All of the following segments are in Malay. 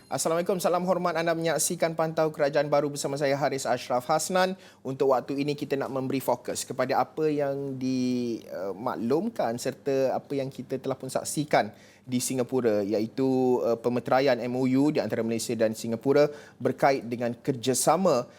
Assalamualaikum, salam hormat, anda menyaksikan Pantau Kerajaan Baru bersama saya Haris Ashraf Hasnan. Untuk waktu ini kita nak memberi fokus kepada apa yang dimaklumkan serta apa yang kita telah pun saksikan di Singapura, iaitu pemeteraian MOU di antara Malaysia dan Singapura berkait dengan kerjasama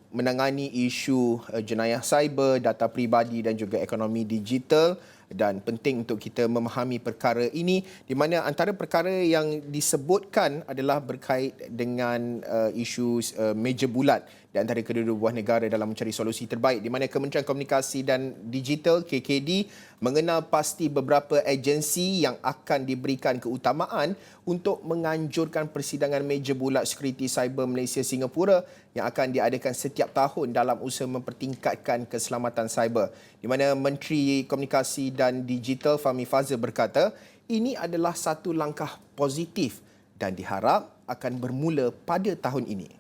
menangani isu jenayah cyber, data peribadi dan juga ekonomi digital. Dan penting untuk kita memahami perkara ini, di mana antara perkara yang disebutkan adalah berkait dengan isu meja bulat di antara kedua-dua buah negara dalam mencari solusi terbaik, di mana Kementerian Komunikasi dan Digital KKD mengenal pasti beberapa agensi yang akan diberikan keutamaan untuk menganjurkan persidangan meja bulat sekuriti cyber Malaysia Singapura yang akan diadakan setiap tahun dalam usaha mempertingkatkan keselamatan cyber, di mana Menteri Komunikasi dan Digital Fahmi Fadzil berkata ini adalah satu langkah positif dan diharap akan bermula pada tahun ini.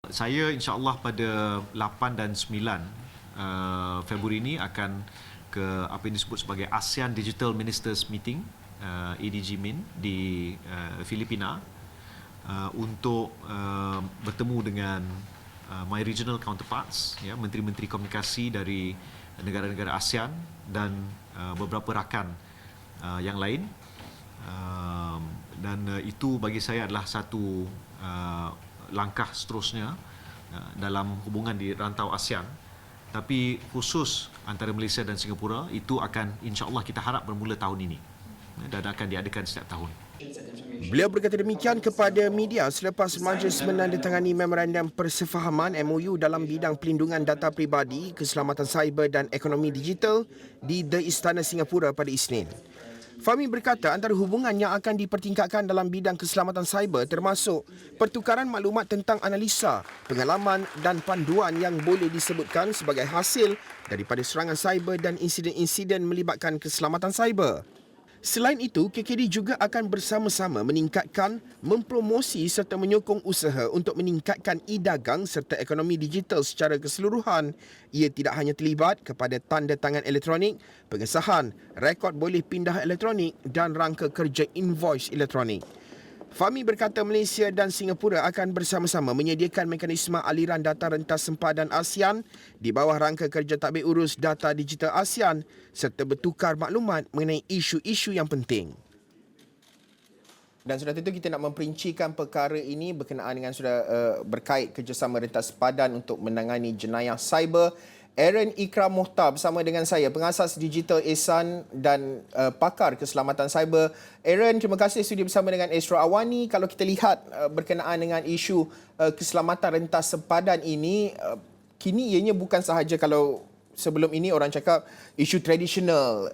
Saya insya-Allah pada 8 dan 9 Februari ini akan ke apa yang disebut sebagai ASEAN Digital Ministers Meeting, ADG MIN di Filipina, untuk bertemu dengan my regional counterparts, ya, menteri-menteri komunikasi dari negara-negara ASEAN dan beberapa rakan yang lain, dan itu bagi saya adalah satu langkah seterusnya dalam hubungan di rantau ASEAN, tapi khusus antara Malaysia dan Singapura itu akan insya-Allah kita harap bermula tahun ini dan akan diadakan setiap tahun. Beliau berkata demikian kepada media selepas majlis menandatangani memorandum persefahaman MOU dalam bidang pelindungan data peribadi, keselamatan cyber dan ekonomi digital di The Istana Singapura pada Isnin. Fahmi berkata antara hubungan yang akan dipertingkatkan dalam bidang keselamatan cyber termasuk pertukaran maklumat tentang analisa, pengalaman dan panduan yang boleh disebutkan sebagai hasil daripada serangan cyber dan insiden-insiden melibatkan keselamatan cyber. Selain itu, KKD juga akan bersama-sama meningkatkan, mempromosi serta menyokong usaha untuk meningkatkan e-dagang serta ekonomi digital secara keseluruhan. Ia tidak hanya terlibat kepada tanda tangan elektronik, pengesahan, rekod boleh pindah elektronik dan rangka kerja invoice elektronik. Fahmi berkata Malaysia dan Singapura akan bersama-sama menyediakan mekanisme aliran data rentas sempadan ASEAN di bawah rangka kerja tadbir urus data digital ASEAN serta bertukar maklumat mengenai isu-isu yang penting. Dan sudah tentu kita nak memperincikan perkara ini berkenaan dengan berkait kerjasama rentas sempadan untuk menangani jenayah cyber. Aaron Ikram Mohtar bersama dengan saya, pengasas Digital Ehsan dan pakar keselamatan cyber. Aaron, terima kasih sudi bersama dengan Astro Awani. Kalau kita lihat berkenaan dengan isu keselamatan rentas sempadan ini, kini ianya bukan sahaja kalau sebelum ini orang cakap isu tradisional,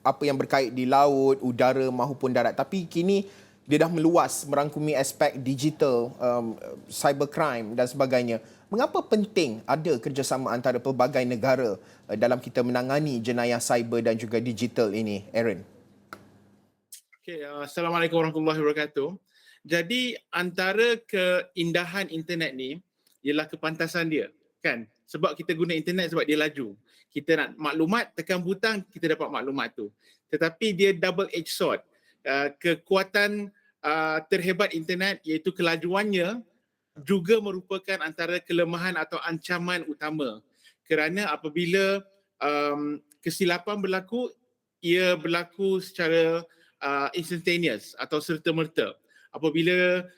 apa yang berkait di laut, udara maupun darat. Tapi kini dia dah meluas merangkumi aspek digital, cybercrime dan sebagainya. Mengapa penting ada kerjasama antara pelbagai negara dalam kita menangani jenayah cyber dan juga digital ini, Aaron? Okay, Assalamualaikum warahmatullahi wabarakatuh. Jadi antara keindahan internet ni ialah kepantasan dia, kan? Sebab kita guna internet sebab dia laju. Kita nak maklumat, tekan butang, kita dapat maklumat tu. Tetapi dia double edged sword. Kekuatan terhebat internet iaitu kelajuannya juga merupakan antara kelemahan atau ancaman utama. Kerana apabila kesilapan berlaku, ia berlaku secara instantaneous atau serta-merta. Apabila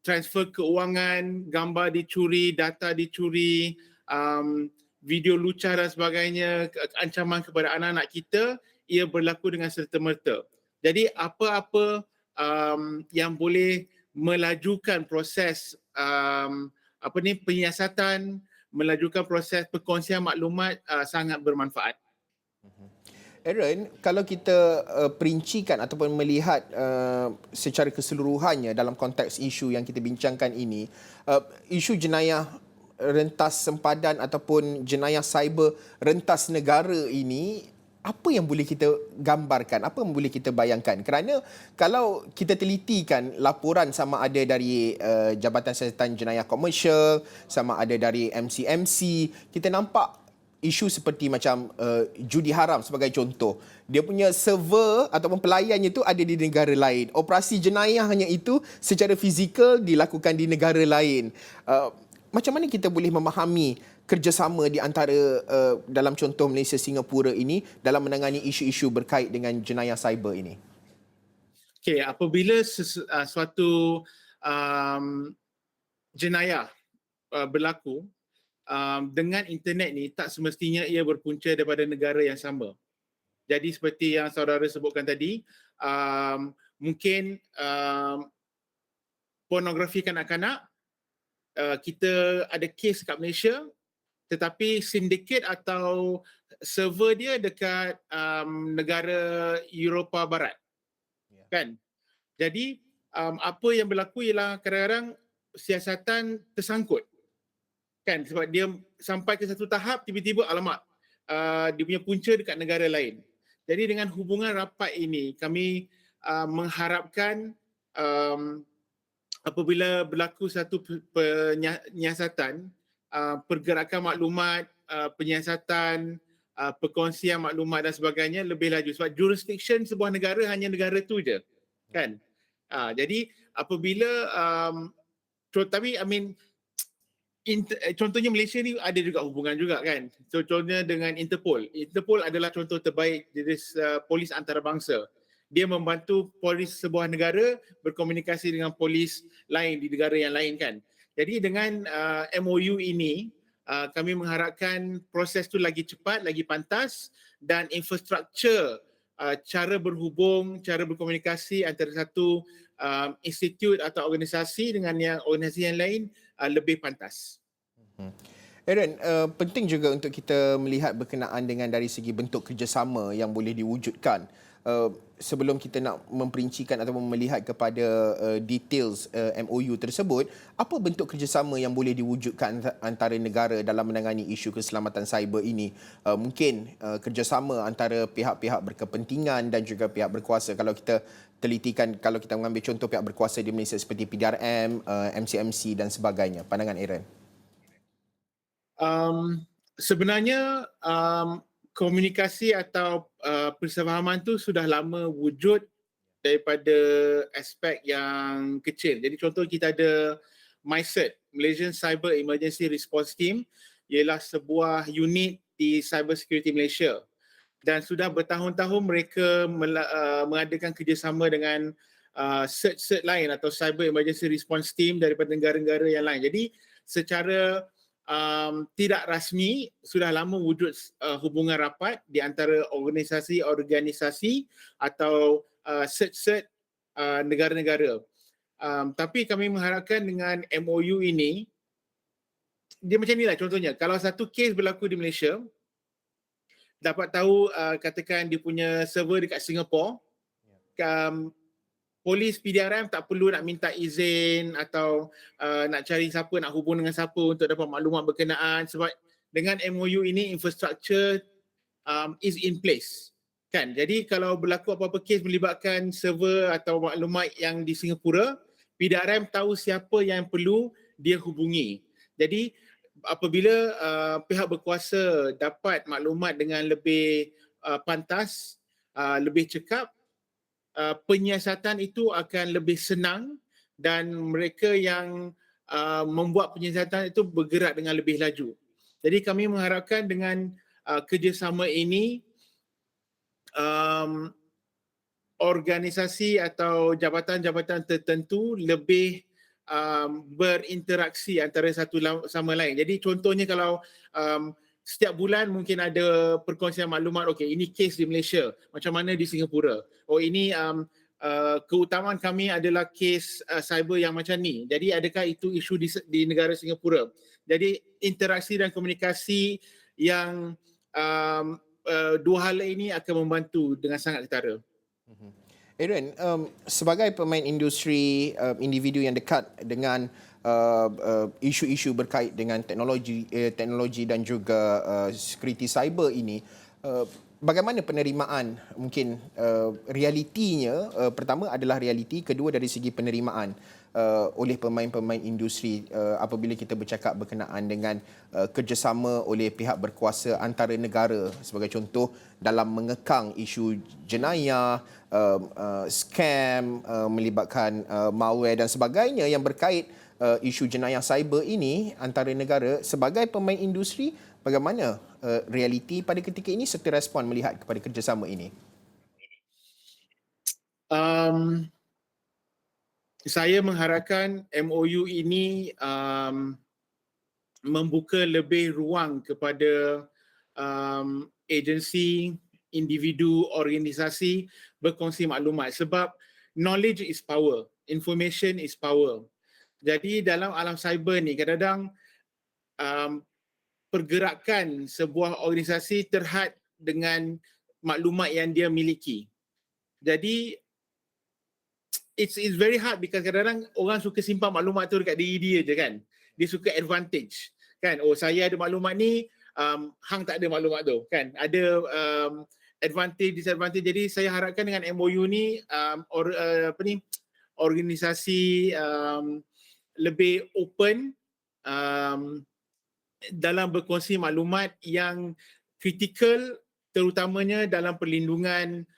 transfer keuangan, gambar dicuri, data dicuri, video lucah dan sebagainya, ancaman kepada anak-anak kita, ia berlaku dengan serta-merta. Jadi apa-apa yang boleh melajukan proses penyiasatan, melajukan proses perkongsian maklumat sangat bermanfaat. Aaron, kalau kita perincikan ataupun melihat secara keseluruhannya dalam konteks isu yang kita bincangkan ini, isu jenayah rentas sempadan ataupun jenayah cyber rentas negara ini, apa yang boleh kita gambarkan, apa yang boleh kita bayangkan? Kerana kalau kita telitikan laporan sama ada dari Jabatan Siasatan Jenayah Komersial, sama ada dari MCMC, kita nampak isu seperti macam judi haram sebagai contoh. Dia punya server ataupun pelayannya itu ada di negara lain. Operasi jenayahnya itu secara fizikal dilakukan di negara lain. Macam mana kita boleh memahami kerjasama di antara dalam contoh Malaysia Singapura ini dalam menangani isu-isu berkait dengan jenayah cyber ini? Okey, apabila suatu jenayah berlaku dengan internet ni, tak semestinya ia berpunca daripada negara yang sama. Jadi seperti yang saudara sebutkan tadi, mungkin pornografi kanak-kanak, kita ada kes kat Malaysia, tetapi sindiket atau server dia dekat negara Eropah Barat, kan? Jadi apa yang berlaku ialah kadang-kadang siasatan tersangkut, kan? Sebab dia sampai ke satu tahap, tiba-tiba alamak, dia punya punca dekat negara lain. Jadi dengan hubungan rapat ini, kami mengharapkan apabila berlaku satu penyiasatan, pergerakan maklumat, penyiasatan, perkongsian maklumat dan sebagainya lebih laju. Sebab jurisdiction sebuah negara hanya negara tu je, kan? Jadi apabila tapi contohnya Malaysia ni ada juga hubungan juga, kan? Contohnya dengan Interpol. Interpol adalah contoh terbaik jenis polis antarabangsa. Dia membantu polis sebuah negara berkomunikasi dengan polis lain di negara yang lain, kan? Jadi dengan MOU ini, kami mengharapkan proses tu lagi cepat, lagi pantas, dan infrastruktur cara berhubung, cara berkomunikasi antara satu institut atau organisasi dengan organisasi yang lain lebih pantas. Aaron, penting juga untuk kita melihat berkenaan dengan dari segi bentuk kerjasama yang boleh diwujudkan. Sebelum kita nak memperincikan ataupun melihat kepada details MOU tersebut, apa bentuk kerjasama yang boleh diwujudkan antara negara dalam menangani isu keselamatan cyber ini? Mungkin kerjasama antara pihak-pihak berkepentingan dan juga pihak berkuasa. Kalau kita telitikan, kalau kita mengambil contoh pihak berkuasa di Malaysia seperti PDRM, MCMC dan sebagainya. Pandangan Aaron? Sebenarnya komunikasi atau persefahaman tu sudah lama wujud daripada aspek yang kecil. Jadi contoh kita ada MyCERT, Malaysian Cyber Emergency Response Team, ialah sebuah unit di Cyber Security Malaysia. Dan sudah bertahun-tahun mereka mengadakan kerjasama dengan CERT lain atau Cyber Emergency Response Team daripada negara-negara yang lain. Jadi secara tidak rasmi sudah lama wujud hubungan rapat di antara organisasi-organisasi atau CERT negara-negara. Tapi kami mengharapkan dengan MOU ini, dia macam inilah contohnya. Kalau satu kes berlaku di Malaysia, dapat tahu katakan dia punya server dekat Singapura, polis PDRM tak perlu nak minta izin atau nak cari siapa, nak hubung dengan siapa untuk dapat maklumat berkenaan, sebab dengan MOU ini infrastruktur is in place, kan? Jadi kalau berlaku apa-apa kes melibatkan server atau maklumat yang di Singapura, PDRM tahu siapa yang perlu dia hubungi. Jadi apabila pihak berkuasa dapat maklumat dengan lebih pantas, lebih cekap, penyiasatan itu akan lebih senang dan mereka yang membuat penyiasatan itu bergerak dengan lebih laju. Jadi kami mengharapkan dengan kerjasama ini, organisasi atau jabatan-jabatan tertentu lebih berinteraksi antara satu sama lain. Jadi contohnya kalau setiap bulan mungkin ada perkongsian maklumat, okey ini kes di Malaysia, macam mana di Singapura. Oh ini keutamaan kami adalah kes cyber yang macam ni. Jadi adakah itu isu di negara Singapura. Jadi interaksi dan komunikasi yang dua hal ini akan membantu dengan sangat ketara. Aaron, sebagai pemain industri, individu yang dekat dengan isu-isu berkait dengan teknologi dan juga security cyber ini, bagaimana penerimaan, mungkin realitinya, pertama adalah realiti, kedua dari segi penerimaan. oleh pemain-pemain industri apabila kita bercakap berkenaan dengan kerjasama oleh pihak berkuasa antara negara, sebagai contoh dalam mengekang isu jenayah, scam, melibatkan malware dan sebagainya yang berkait isu jenayah cyber ini antara negara. Sebagai pemain industri, bagaimana realiti pada ketika ini serta respon melihat kepada kerjasama ini? Saya mengharapkan MOU ini membuka lebih ruang kepada agensi, individu, organisasi berkongsi maklumat, sebab knowledge is power, information is power. Jadi dalam alam cyber ni kadang-kadang pergerakan sebuah organisasi terhad dengan maklumat yang dia miliki. Jadi it's very hard because kadang-kadang orang suka simpan maklumat tu dekat diri dia je kan. Dia suka advantage kan. Oh, saya ada maklumat ni, hang tak ada maklumat tu kan. Ada advantage, disadvantage. Jadi saya harapkan dengan MOU ni organisasi lebih open dalam berkongsi maklumat yang kritikal, terutamanya dalam perlindungan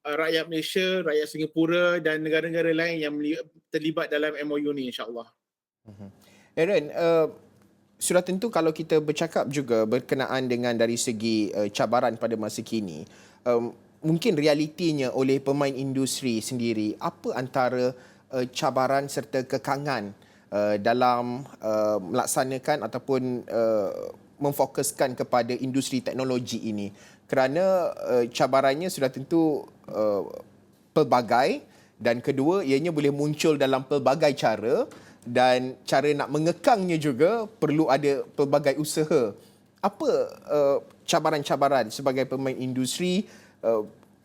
rakyat Malaysia, rakyat Singapura dan negara-negara lain yang terlibat dalam MOU ni, insyaAllah. Aaron, sudah tentu kalau kita bercakap juga berkenaan dengan dari segi cabaran pada masa kini, mungkin realitinya oleh pemain industri sendiri, apa antara cabaran serta kekangan dalam melaksanakan ataupun memfokuskan kepada industri teknologi ini? Kerana cabarannya sudah tentu pelbagai, dan kedua ianya boleh muncul dalam pelbagai cara, dan cara nak mengekangnya juga perlu ada pelbagai usaha. Apa cabaran-cabaran sebagai pemain industri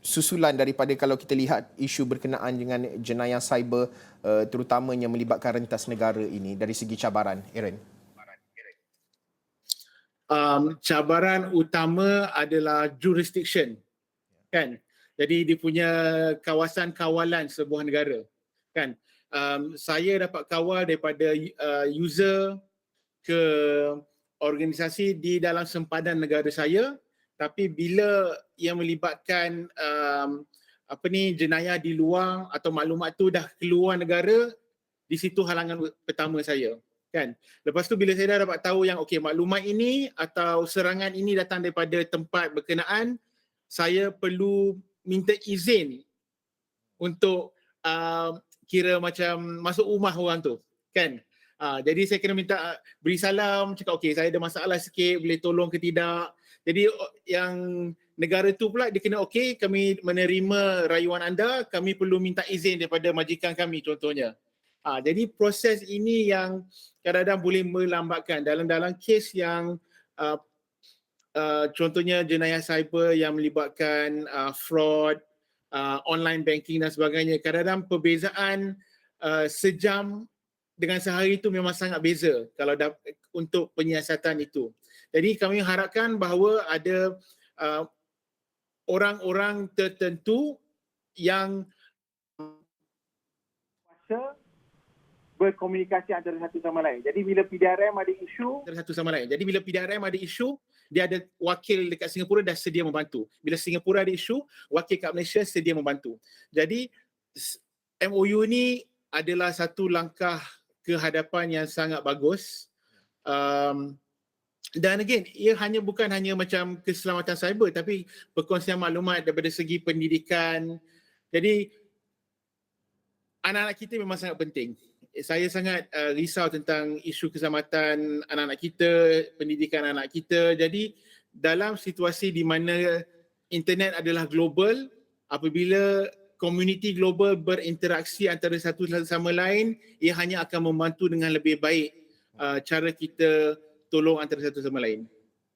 susulan daripada kalau kita lihat isu berkenaan dengan jenayah cyber terutamanya melibatkan rentas negara ini dari segi cabaran, Aaron? Cabaran utama adalah jurisdiction kan. Jadi dia punya kawasan kawalan sebuah negara kan. Saya dapat kawal daripada user ke organisasi di dalam sempadan negara saya, tapi bila yang melibatkan jenayah di luar atau maklumat tu dah keluar negara, di situ halangan pertama saya kan. Lepas tu bila saya dah dapat tahu yang okey, maklumat ini atau serangan ini datang daripada tempat berkenaan, saya perlu minta izin untuk kira macam masuk rumah orang tu kan. Jadi saya kena minta beri salam, cakap okey saya ada masalah sikit, boleh tolong ke tidak. Jadi yang negara tu pula dia kena okey, kami menerima rayuan anda, kami perlu minta izin daripada majikan kami contohnya. Jadi proses ini yang kadang-kadang boleh melambatkan dalam kes yang contohnya jenayah cyber yang melibatkan fraud, online banking dan sebagainya. Kadang-kadang perbezaan sejam dengan sehari itu memang sangat beza kalau untuk penyiasatan itu. Jadi kami harapkan bahawa ada orang-orang tertentu yang berkomunikasi antara satu sama lain. Jadi bila PDRM ada isu, antara satu sama lain. Jadi bila PDRM ada isu, dia ada wakil dekat Singapura dah sedia membantu. Bila Singapura ada isu, wakil kat Malaysia sedia membantu. Jadi MOU ni adalah satu langkah ke hadapan yang sangat bagus. Dan again, ia bukan hanya macam keselamatan cyber, tapi perkongsian maklumat daripada segi pendidikan. Jadi anak-anak kita memang sangat penting. Saya sangat risau tentang isu keselamatan anak-anak kita, pendidikan anak kita. Jadi dalam situasi di mana internet adalah global, apabila komuniti global berinteraksi antara satu sama lain, ia hanya akan membantu dengan lebih baik cara kita tolong antara satu sama lain.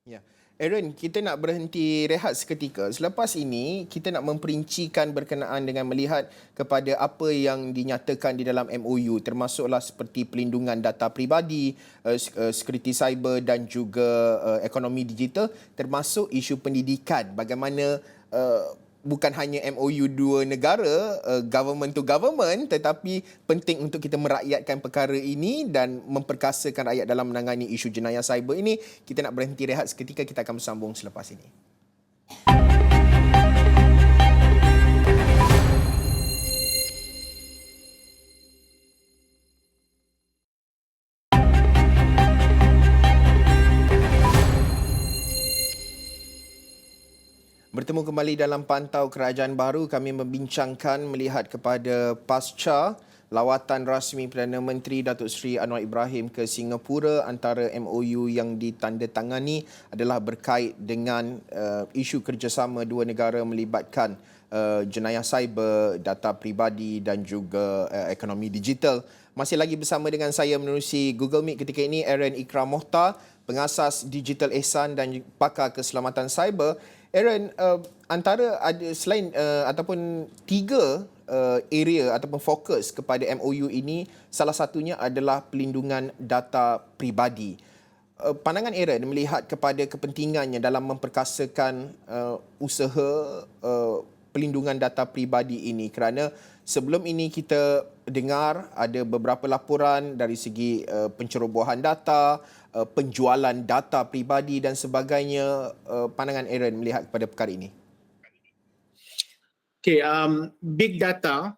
Ya. Aaron, kita nak berhenti rehat seketika. Selepas ini, kita nak memperincikan berkenaan dengan melihat kepada apa yang dinyatakan di dalam MOU, termasuklah seperti pelindungan data peribadi, security cyber dan juga ekonomi digital, termasuk isu pendidikan. Bagaimana bukan hanya MOU dua negara, government to government, tetapi penting untuk kita merakyatkan perkara ini dan memperkasakan rakyat dalam menangani isu jenayah cyber ini. Kita nak berhenti rehat seketika, kita akan bersambung selepas ini. Bertemu kembali dalam Pantau Kerajaan Baru, kami membincangkan melihat kepada pasca lawatan rasmi Perdana Menteri Datuk Seri Anwar Ibrahim ke Singapura. Antara MOU yang ditandatangani adalah berkait dengan isu kerjasama dua negara melibatkan jenayah cyber, data peribadi dan juga ekonomi digital. Masih lagi bersama dengan saya menerusi Google Meet ketika ini Aaron Ikram Mohtar, pengasas Digital Ehsan dan pakar keselamatan cyber. Aaron, antara ada selain ataupun tiga area ataupun fokus kepada MOU ini, salah satunya adalah pelindungan data peribadi. Pandangan Aaron melihat kepada kepentingannya dalam memperkasakan usaha pelindungan data peribadi ini, kerana sebelum ini kita dengar ada beberapa laporan dari segi pencerobohan data, penjualan data peribadi dan sebagainya. Pandangan Aaron melihat kepada perkara ini. Okay, big data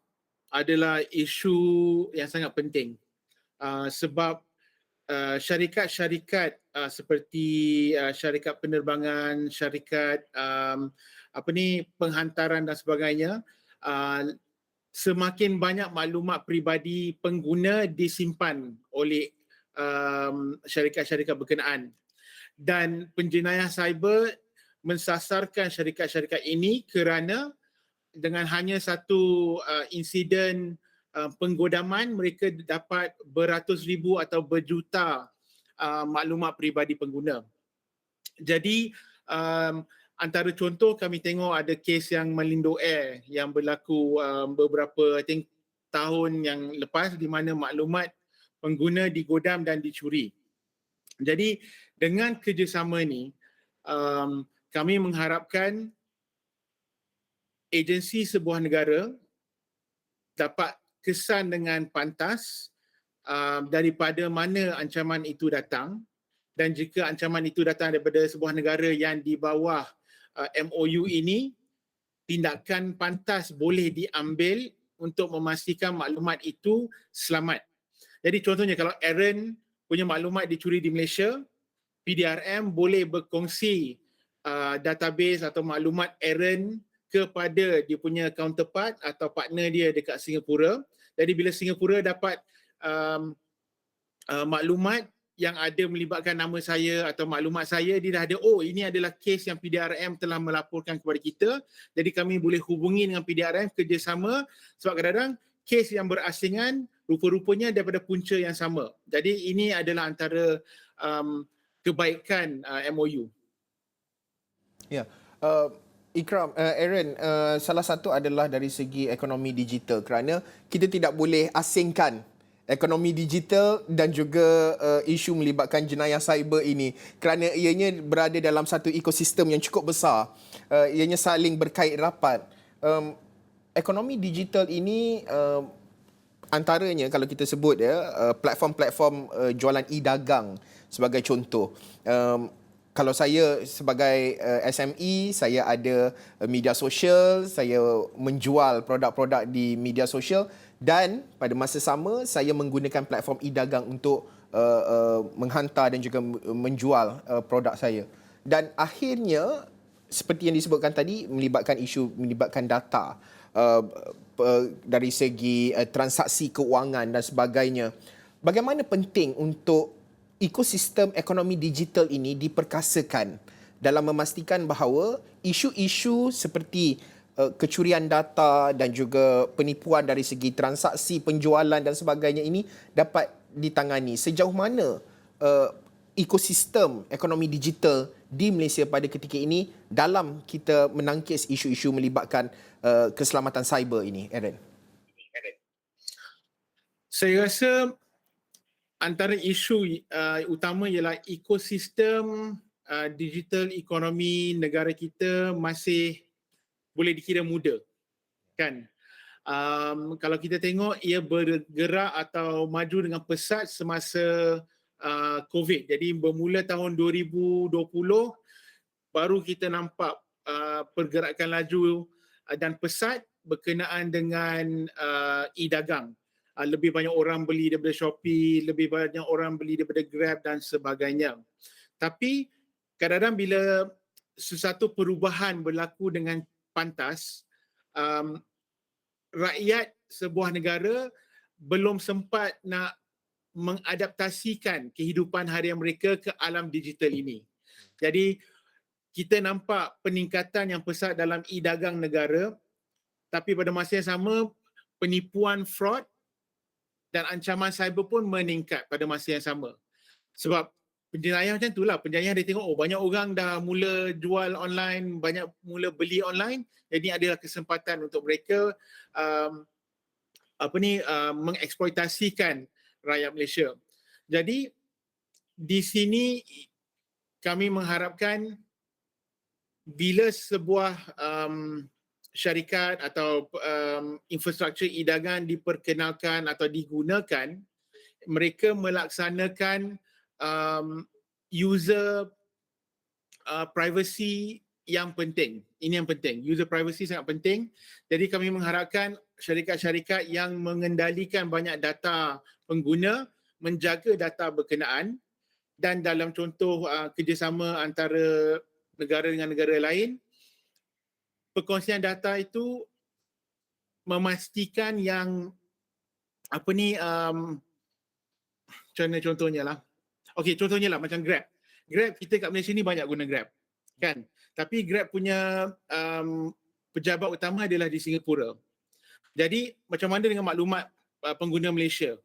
adalah isu yang sangat penting sebab syarikat-syarikat seperti syarikat penerbangan, syarikat penghantaran dan sebagainya, semakin banyak maklumat peribadi pengguna disimpan oleh syarikat-syarikat berkenaan, dan penjenayah cyber mensasarkan syarikat-syarikat ini kerana dengan hanya satu insiden penggodaman, mereka dapat beratus ribu atau berjuta maklumat peribadi pengguna. Jadi antara contoh kami tengok ada kes yang Malindo Air yang berlaku beberapa tahun yang lepas, di mana maklumat pengguna digodam dan dicuri. Jadi dengan kerjasama ni, kami mengharapkan agensi sebuah negara dapat kesan dengan pantas daripada mana ancaman itu datang, dan jika ancaman itu datang daripada sebuah negara yang di bawah MOU ini, tindakan pantas boleh diambil untuk memastikan maklumat itu selamat. Jadi contohnya kalau Aaron punya maklumat dicuri di Malaysia, PDRM boleh berkongsi database atau maklumat Aaron kepada dia punya counterpart atau partner dia dekat Singapura. Jadi bila Singapura dapat maklumat yang ada melibatkan nama saya atau maklumat saya, dia dah ada, oh ini adalah kes yang PDRM telah melaporkan kepada kita. Jadi kami boleh hubungi dengan PDRM kerjasama, sebab kadang-kadang kes yang berasingan rupa-rupanya daripada punca yang sama. Jadi ini adalah antara kebaikan MOU. Ya. Ikram, Aaron, salah satu adalah dari segi ekonomi digital, kerana kita tidak boleh asingkan ekonomi digital dan juga isu melibatkan jenayah cyber ini, kerana ianya berada dalam satu ekosistem yang cukup besar. Ianya saling berkait rapat. Ekonomi digital ini antaranya kalau kita sebut platform-platform jualan e-dagang sebagai contoh. Kalau saya sebagai SME, saya ada media sosial, saya menjual produk-produk di media sosial, dan pada masa sama saya menggunakan platform e-dagang untuk menghantar dan juga menjual produk saya. Dan akhirnya seperti yang disebutkan tadi, melibatkan data dari segi transaksi keuangan dan sebagainya. Bagaimana penting untuk ekosistem ekonomi digital ini diperkasakan dalam memastikan bahawa isu-isu seperti kecurian data dan juga penipuan dari segi transaksi, penjualan dan sebagainya ini dapat ditangani. Sejauh mana ekosistem ekonomi digital di Malaysia pada ketika ini dalam kita menangkis isu-isu melibatkan keselamatan cyber ini, Aaron? Saya rasa antara isu utama ialah ekosistem digital ekonomi negara kita masih boleh dikira muda, kan? Kalau kita tengok ia bergerak atau maju dengan pesat semasa COVID. Jadi bermula tahun 2020 baru kita nampak pergerakan laju dan pesat berkenaan dengan e-dagang. Lebih banyak orang beli daripada Shopee, lebih banyak orang beli daripada Grab dan sebagainya. Tapi kadang-kadang bila sesuatu perubahan berlaku dengan pantas, rakyat sebuah negara belum sempat nak mengadaptasikan kehidupan harian mereka ke alam digital ini. Jadi kita nampak peningkatan yang pesat dalam e-dagang negara, tapi pada masa yang sama penipuan fraud dan ancaman cyber pun meningkat pada masa yang sama. Sebab penjenayah macam itulah, penjenayah dia tengok banyak orang dah mula jual online, banyak mula beli online, jadi adalah kesempatan untuk mereka mengeksploitasikan rakyat Malaysia. Jadi di sini kami mengharapkan bila sebuah syarikat atau infrastruktur e-dagang diperkenalkan atau digunakan, mereka melaksanakan user privacy yang penting. Ini yang penting. User privacy sangat penting. Jadi kami mengharapkan syarikat-syarikat yang mengendalikan banyak data pengguna menjaga data berkenaan, dan dalam contoh kerjasama antara negara dengan negara lain, perkongsian data itu memastikan yang contohnya lah. Okey, contohnya lah macam Grab. Grab, kita kat Malaysia ni banyak guna Grab, kan? Tapi Grab punya pejabat utama adalah di Singapura. Jadi macam mana dengan maklumat pengguna Malaysia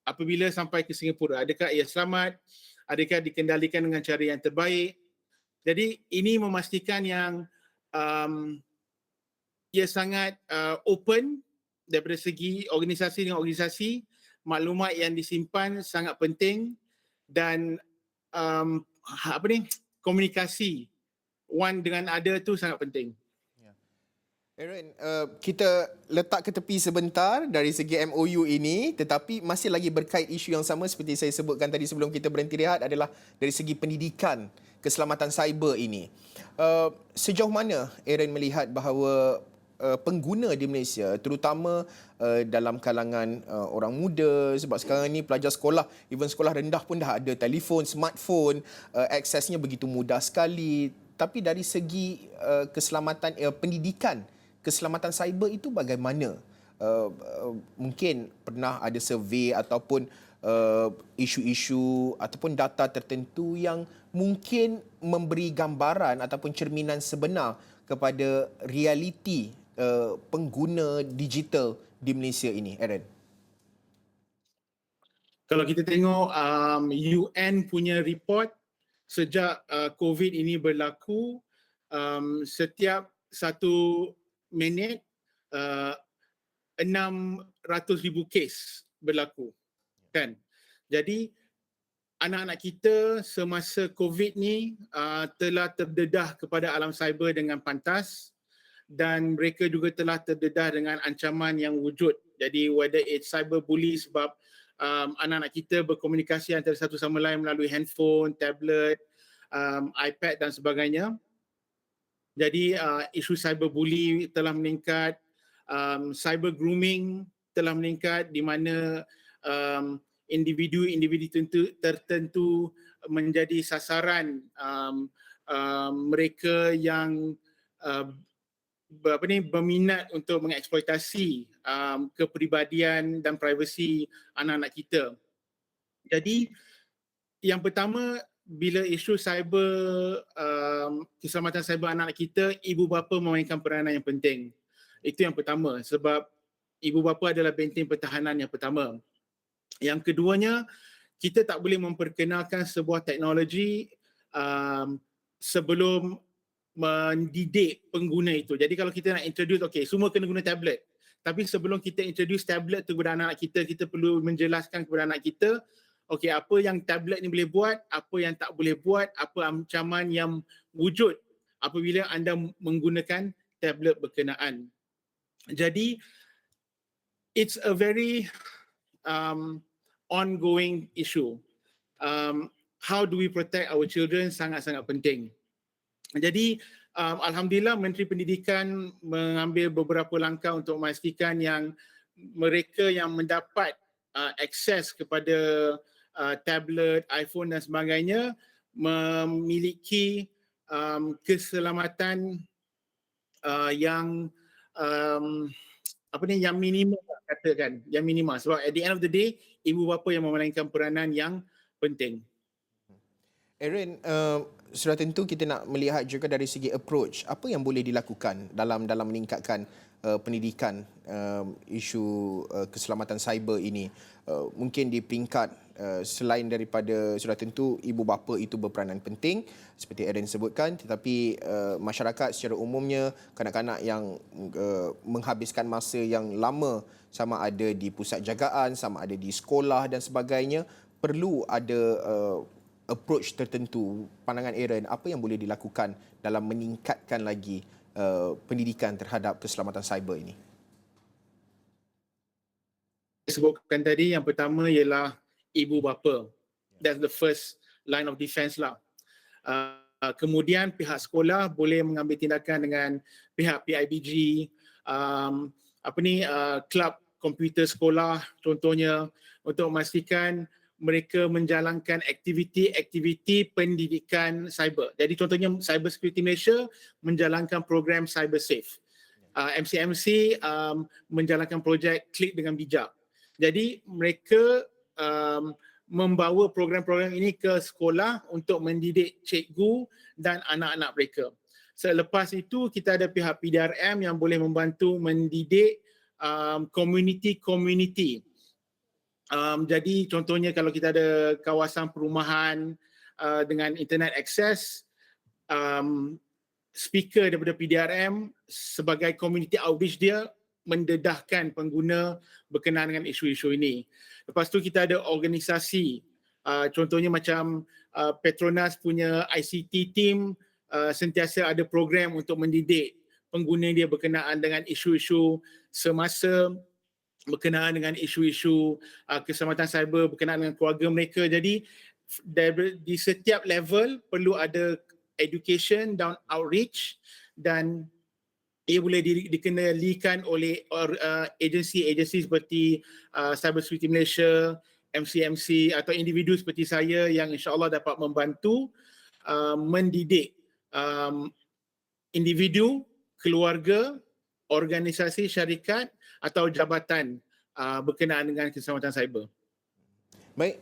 apabila sampai ke Singapura? Adakah ia selamat? Adakah dikendalikan dengan cara yang terbaik? Jadi ini memastikan yang ia sangat open daripada segi organisasi dengan organisasi. Maklumat yang disimpan sangat penting, dan komunikasi one dengan other tu sangat penting. Aaron, kita letak ke tepi sebentar dari segi MOU ini, tetapi masih lagi berkait isu yang sama seperti saya sebutkan tadi sebelum kita berhenti rehat, adalah dari segi pendidikan keselamatan cyber ini. Sejauh mana Aaron melihat bahawa pengguna di Malaysia, terutama dalam kalangan orang muda, sebab sekarang ni pelajar sekolah, even sekolah rendah pun dah ada telefon, smartphone, aksesnya begitu mudah sekali. Tapi dari segi keselamatan pendidikan, keselamatan cyber itu bagaimana? Mungkin pernah ada survey ataupun isu-isu ataupun data tertentu yang mungkin memberi gambaran ataupun cerminan sebenar kepada realiti pengguna digital di Malaysia ini, Aaron? Kalau kita tengok UN punya report, sejak COVID ini berlaku, setiap 1 minit 600,000 kes berlaku, kan? Jadi anak-anak kita semasa COVID ni telah terdedah kepada alam cyber dengan pantas, dan mereka juga telah terdedah dengan ancaman yang wujud. Jadi whether it's cyber bully sebab anak-anak kita berkomunikasi antara satu sama lain melalui handphone, tablet, iPad dan sebagainya. Jadi isu cyber bully telah meningkat, cyber grooming telah meningkat, di mana individu-individu tertentu menjadi sasaran mereka yang berminat untuk mengeksploitasi kepribadian dan privasi anak-anak kita. Jadi yang pertama, bila isu cyber, keselamatan cyber anak-anak kita, ibu bapa memainkan peranan yang penting. Itu yang pertama, sebab ibu bapa adalah benteng pertahanan yang pertama. Yang keduanya, kita tak boleh memperkenalkan sebuah teknologi sebelum mendidik pengguna itu. Jadi kalau kita nak introduce, okay, semua kena guna tablet. Tapi sebelum kita introduce tablet tu kepada anak kita, kita perlu menjelaskan kepada anak kita, okey, apa yang tablet ni boleh buat, apa yang tak boleh buat, apa ancaman yang wujud apabila anda menggunakan tablet berkenaan. Jadi it's a very ongoing issue. How do we protect our children sangat-sangat penting. Jadi alhamdulillah Menteri Pendidikan mengambil beberapa langkah untuk memastikan yang mereka yang mendapat akses kepada tablet, iPhone dan sebagainya memiliki keselamatan yang yang minimum katakan, yang minimal, sebab at the end of the day ibu bapa yang memainkan peranan yang penting. Aaron, sudah tentu kita nak melihat juga dari segi approach, apa yang boleh dilakukan dalam meningkatkan pendidikan isu keselamatan cyber ini. Mungkin di peringkat selain daripada sudah tentu ibu bapa itu berperanan penting seperti Aaron sebutkan, tetapi masyarakat secara umumnya, kanak-kanak yang menghabiskan masa yang lama sama ada di pusat jagaan, sama ada di sekolah dan sebagainya, perlu ada approach tertentu. Pandangan Aaron, apa yang boleh dilakukan dalam meningkatkan lagi pendidikan terhadap keselamatan cyber ini? Sebutkan tadi, yang pertama ialah ibu bapa. That's the first line of defense lah. Kemudian pihak sekolah boleh mengambil tindakan dengan pihak PIBG, kelab komputer sekolah contohnya, untuk memastikan mereka menjalankan aktiviti pendidikan cyber. Jadi contohnya Cyber Security Malaysia menjalankan program Cyber Safe. MCMC menjalankan projek Klik dengan Bijak. Jadi mereka membawa program-program ini ke sekolah untuk mendidik cikgu dan anak-anak mereka. Selepas itu kita ada pihak PDRM yang boleh membantu mendidik community. Jadi contohnya kalau kita ada kawasan perumahan dengan internet access, speaker daripada PDRM sebagai community outreach dia mendedahkan pengguna berkenaan dengan isu-isu ini. Lepas tu kita ada organisasi, contohnya macam Petronas punya ICT team sentiasa ada program untuk mendidik pengguna dia berkenaan dengan isu-isu semasa, berkenaan dengan isu-isu keselamatan cyber, berkenaan dengan keluarga mereka. Jadi di setiap level perlu ada education dan outreach, dan ia boleh dikendalikan oleh agensi-agensi seperti Cyber Security Malaysia, MCMC atau individu seperti saya yang insya-Allah dapat membantu mendidik individu, keluarga, organisasi, syarikat atau jabatan berkenaan dengan keselamatan cyber. Baik,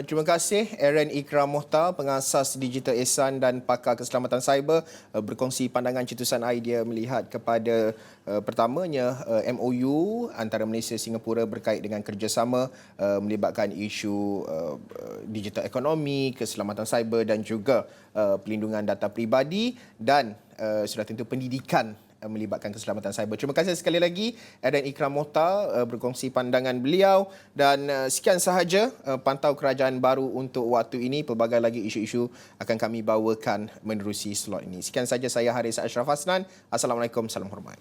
terima kasih Aaron Ikram Mohtar, pengasas Digital Ehsan dan pakar keselamatan cyber, berkongsi pandangan cetusan idea melihat kepada pertamanya MOU antara Malaysia Singapura berkait dengan kerjasama melibatkan isu digital ekonomi, keselamatan cyber dan juga pelindungan data peribadi, dan sudah tentu pendidikan melibatkan keselamatan cyber. Terima kasih sekali lagi Aaron Ikram Mohtar berkongsi pandangan beliau, dan sekian sahaja Pantau Kerajaan Baru untuk waktu ini. Pelbagai lagi isu-isu akan kami bawakan menerusi slot ini. Sekian sahaja, saya Haris Ashraf Hasnan. Assalamualaikum, salam hormat.